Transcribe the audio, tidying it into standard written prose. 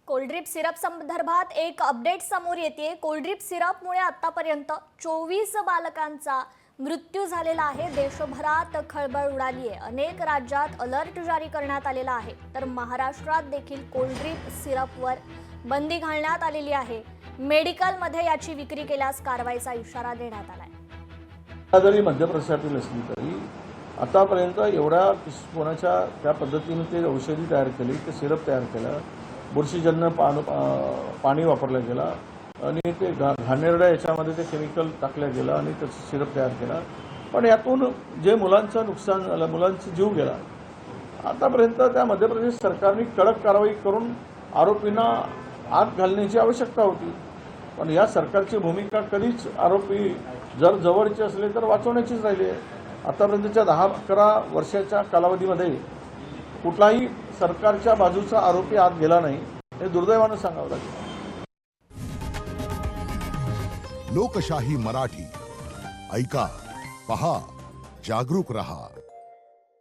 कोल्ड्रिप syrup संदर्भात एक update समोर येते। कोल्ड्रिप सिरपमुळे आतापर्यंत 24 बालकांचा मृत्यू झालेला आहे। देशभरात खळबळ उडाली आहे। अनेक राज्यात अलर्ट जारी करण्यात आलेला आहे। तर महाराष्ट्रात देखील कोल्ड्रिप सिरपवर बंदी घालण्यात आलेली आहे। मेडिकलमध्ये याची विक्री केल्यास कारवाईचा इशारा देण्यात आलाय। जरी मध्य प्रदेशातील असली तरी आतापर्यंत एवढ्या कोणाच्या त्या पद्धतीने ते औषधी तयार केली, ते सिरप तयार केलं, बुरशीजन्य पाणी वापरलं गेलं आणि ते घाणेरड्या याच्यामध्ये ते केमिकल टाकलं गेलं आणि त्याचं सिरप तयार केला। पण यातून जे मुलांचं नुकसान झालं, मुलांचा जीव गेला। आतापर्यंत त्या मध्य प्रदेश सरकारने कडक कारवाई करून आरोपींना आत घालण्याची आवश्यकता होती। पण या सरकारची भूमिका कधीच आरोपी जर जवळचे असले तर वाचवण्याचीच राहिली आहे। आतापर्यंतच्या 10-11 वर्षाच्या कालावधीमध्ये कुठलाही सरकारच्या बाजूचा आरोपी आत गेला नाही, हे दुर्दैवानं सांगावं लागेल। लोकशाही मराठी ऐका, पहा, जागरूक रहा।